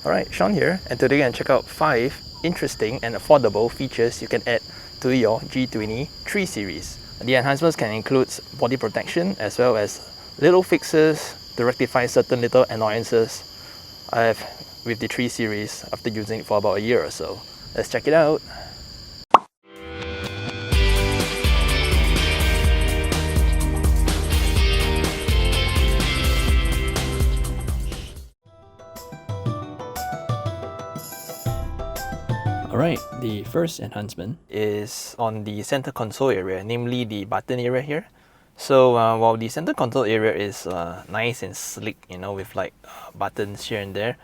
Alright, Sean here, and today we're going to check out 5 interesting and affordable features you can add to your G20 3 Series. The enhancements can include body protection as well as little fixes to rectify certain little annoyances I have with the 3 Series after using it for about a year or so. Let's check it out. Alright, the first enhancement is on the center console area, namely the button area here. So while the center console area is nice and sleek, with like buttons here and there,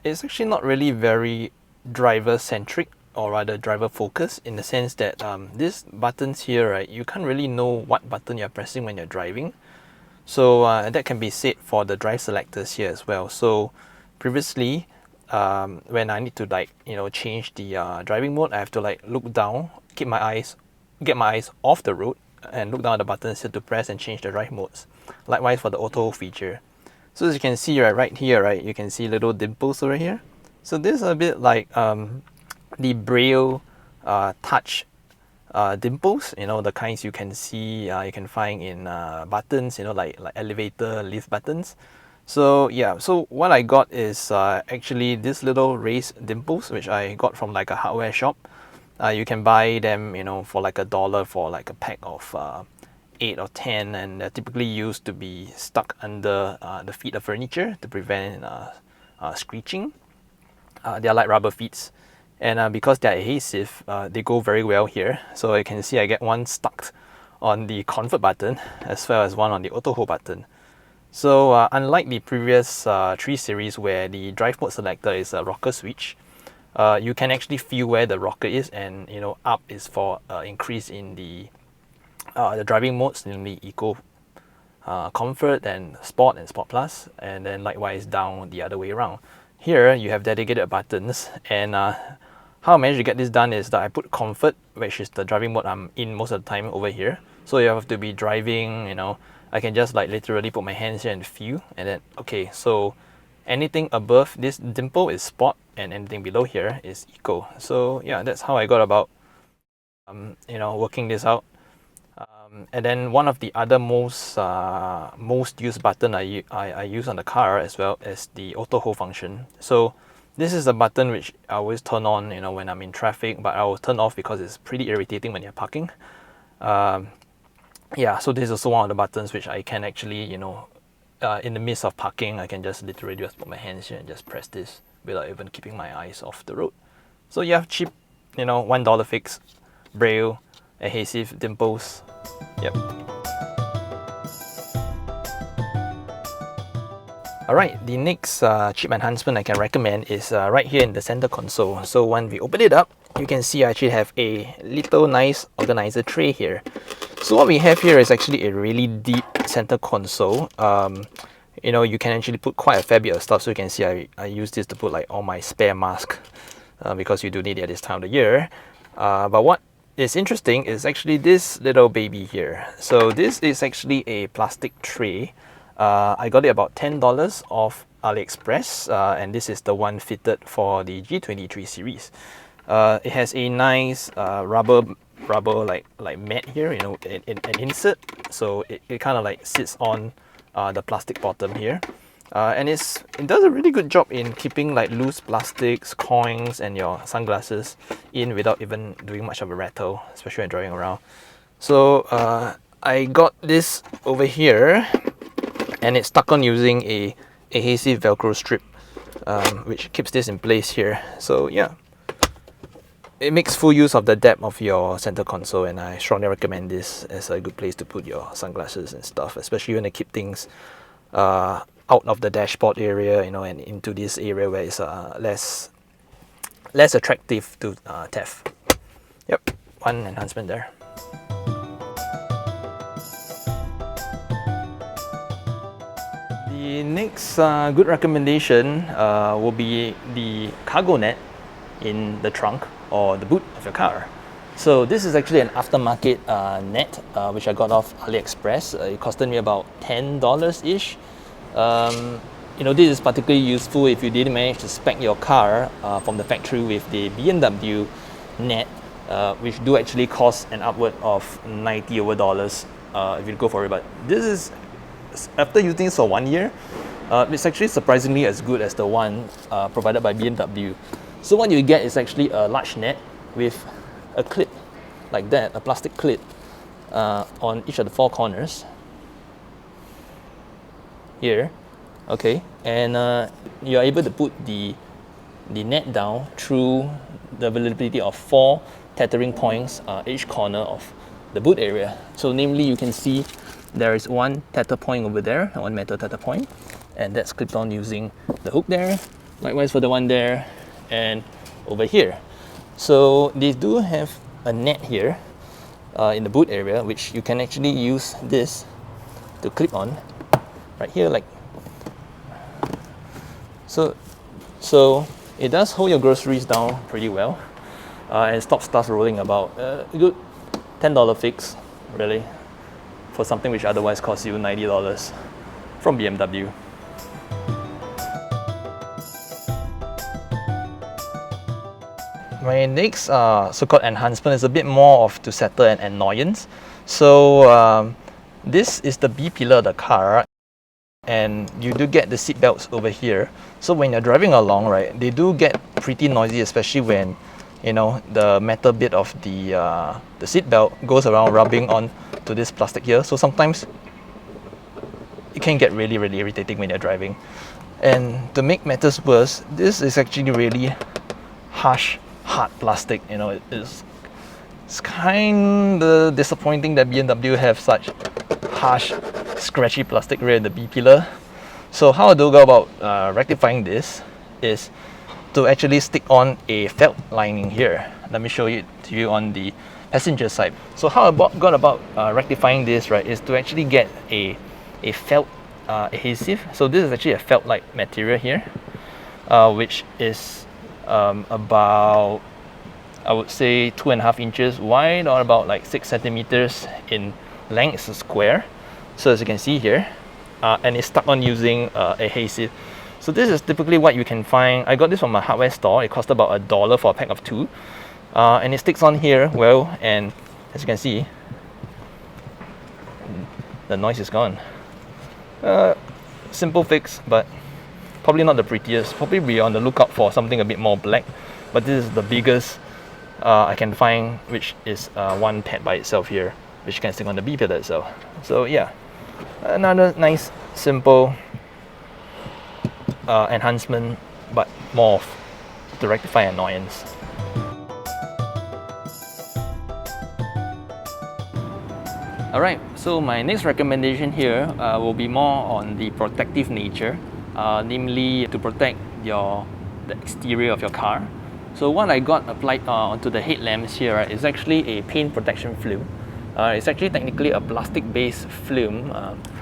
it's actually not really very driver centric, or rather driver focused, in the sense that these buttons here, right, you can't really know what button you're pressing when you're driving. So that can be said for the drive selectors here as well. So previously, when I need to change the driving mode, I have to look down, get my eyes off the road, and look down at the buttons here to press and change the drive modes. Likewise for the auto feature. So as you can see right here, right, you can see little dimples over here. So this is a bit like the Braille touch dimples, the kinds you can see, you can find in buttons, like elevator, lift buttons. So yeah, so what I got is actually this little raised dimples, which I got from like a hardware shop. You can buy them, for like $1 for like a pack of 8 or 10, and they're typically used to be stuck under the feet of furniture to prevent screeching. They're like rubber feet, and because they're adhesive, they go very well here. So you can see I get one stuck on the comfort button as well as one on the auto hold button. So unlike the previous 3 Series where the drive mode selector is a rocker switch, you can actually feel where the rocker is, and up is for increase in the driving modes, namely Eco, Comfort, and Sport Plus, and then likewise down the other way around. Here you have dedicated buttons, and how I managed to get this done is that I put Comfort, which is the driving mode I'm in most of the time, over here. So you have to be driving, I can just literally put my hands here and feel, and then okay, so anything above this dimple is Sport, and anything below here is Eco. So yeah, that's how I got about working this out. And then one of the other most used button I use on the car as well as the auto hold function. So this is a button which I always turn on when I'm in traffic, but I will turn off because it's pretty irritating when you're parking. Yeah, so this is also one of the buttons which I can actually, in the midst of parking, I can just literally just put my hands here and just press this without even keeping my eyes off the road. So you have cheap, $1 fix, Braille, adhesive dimples. Yep. Alright, the next cheap enhancement I can recommend is right here in the center console. So when we open it up, you can see I actually have a little nice organizer tray here. So what we have here is actually a really deep center console. You can actually put quite a fair bit of stuff. So you can see I use this to put all my spare mask because you do need it at this time of the year. But what is interesting is actually this little baby here. So this is actually a plastic tray. I got it about $10 off AliExpress, and this is the one fitted for the G23 series. It has a nice rubber mat here, an insert, so it kind of sits on the plastic bottom here, and it does a really good job in keeping loose plastics, coins, and your sunglasses in without even doing much of a rattle, especially when driving around. So I got this over here, and it's stuck on using a adhesive Velcro strip, which keeps this in place here. So yeah, it makes full use of the depth of your center console, and I strongly recommend this as a good place to put your sunglasses and stuff, especially when you keep things out of the dashboard area, and into this area where it's less attractive to theft. Yep, one enhancement there. The next good recommendation will be the cargo net in the trunk or the boot of your car. So this is actually an aftermarket net which I got off AliExpress. It costed me about $10-ish. This is particularly useful if you didn't manage to spec your car from the factory with the BMW net, which do actually cost an upward of $90 over if you go for it. But this is, after using this for 1 year, it's actually surprisingly as good as the one provided by BMW. So what you get is actually a large net with a clip like that, a plastic clip on each of the 4 corners here. Okay, and you're able to put the net down through the availability of 4 tethering points each corner of the boot area. So namely, you can see there is one tether point over there, one metal tether point, and that's clipped on using the hook there. Likewise for the one there and over here. So they do have a net here in the boot area, which you can actually use this to clip on right here, like so it does hold your groceries down pretty well and stop stuff rolling about. A good $10 fix, really, for something which otherwise costs you $90 from BMW. My next so-called enhancement is a bit more of to settle an annoyance. So this is the B pillar of the car, and you do get the seat belts over here. So when you're driving along, right, they do get pretty noisy, especially when the metal bit of the seat belt goes around rubbing on to this plastic here. So sometimes it can get really irritating when you're driving. And to make matters worse, this is actually really harsh, hard plastic. It's kind of disappointing that BMW have such harsh, scratchy plastic rear in the B pillar. So how I do go about rectifying this is to actually stick on a felt lining here. Let me show it to you on the passenger side. So how I got about rectifying this, right, is to actually get a felt adhesive. So this is actually a felt-like material here, which is about, I would say, 2.5 inches wide, or about like 6 centimeters in length. It's a square. So as you can see here, and it's stuck on using adhesive. So this is typically what you can find. I got this from a hardware store. It cost about $1 for a pack of 2, and it sticks on here well. And as you can see, the noise is gone. Simple fix, but probably not the prettiest. Probably be on the lookout for something a bit more black. But this is the biggest I can find, which is one pad by itself here, which you can stick on the B pillar itself. So yeah, another nice, simple enhancement, but more of to rectify annoyance. Alright, so my next recommendation here will be more on the protective nature, namely to protect the exterior of your car. So what I got applied onto the headlamps here, right, is actually a paint protection film. It's actually technically a plastic-based film,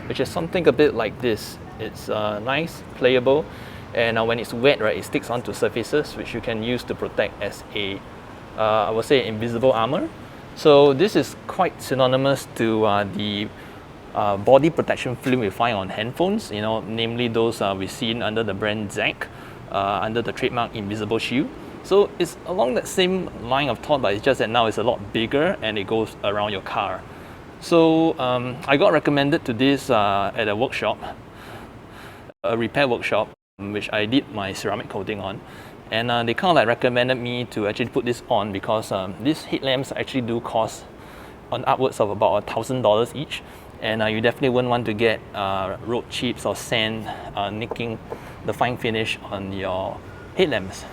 which is something a bit like this. It's nice, playable, and when it's wet, right, it sticks onto surfaces, which you can use to protect as a, I would say, invisible armor. So this is quite synonymous to the body protection film we find on handphones, namely those we've seen under the brand ZAC, under the trademark Invisible Shield. So it's along that same line of thought, but it's just that now it's a lot bigger and it goes around your car. So I got recommended to this at a workshop, a repair workshop, which I did my ceramic coating on. And they kind of like recommended me to actually put this on because these headlamps actually do cost on upwards of about $1,000 each. And you definitely wouldn't want to get road chips or sand nicking the fine finish on your headlamps.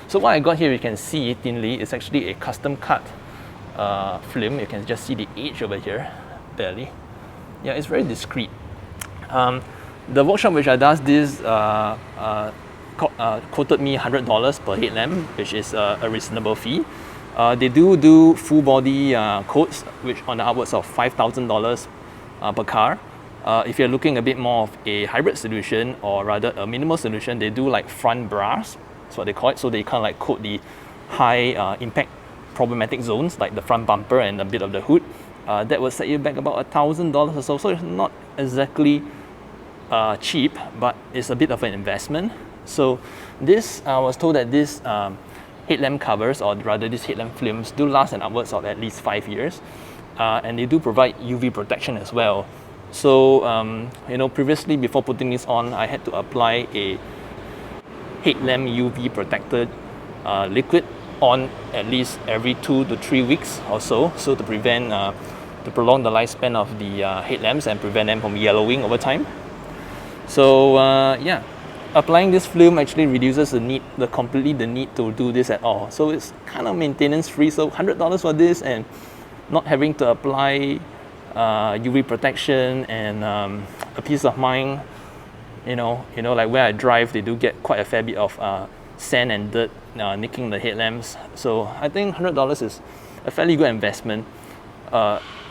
So what I got here, you can see thinly, is actually a custom cut film. You can just see the edge over here, barely. Yeah, it's very discreet. The workshop which I does this quoted me $100 per headlamp, which is a reasonable fee. They do full body coats, which on the upwards of $5,000 per car. If you're looking a bit more of a hybrid solution, or rather a minimal solution, they do like front brass. That's what they call it. So they kind of like coat the high impact problematic zones, like the front bumper and a bit of the hood. That will set you back about $1,000 or so. So it's not exactly cheap, but it's a bit of an investment. So this, I was told that this headlamp covers, or rather these headlamp films, do last an upwards of at least 5 years, and they do provide UV protection as well. So you know, previously before putting this on, I had to apply a headlamp UV protected liquid on at least every 2 to 3 weeks or so, to prevent to prolong the lifespan of the headlamps and prevent them from yellowing over time. So yeah, applying this film actually reduces the need to do this at all. So it's kind of maintenance free. So $100 for this, and not having to apply UV protection, and a peace of mind. You know, like where I drive, they do get quite a fair bit of sand and dirt nicking the headlamps. So I think $100 is a fairly good investment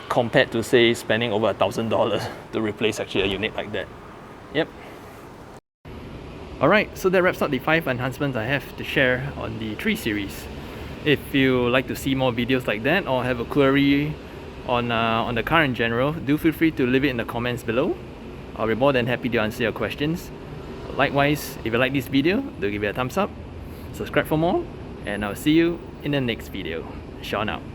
compared to, say, spending over $1,000 to replace actually a unit like that. Yep. Alright, so that wraps up the 5 enhancements I have to share on the 3 series. If you like to see more videos like that, or have a query on the car in general, do feel free to leave it in the comments below. I'll be more than happy to answer your questions. Likewise, if you like this video, do give it a thumbs up, subscribe for more, and I'll see you in the next video. Sean out.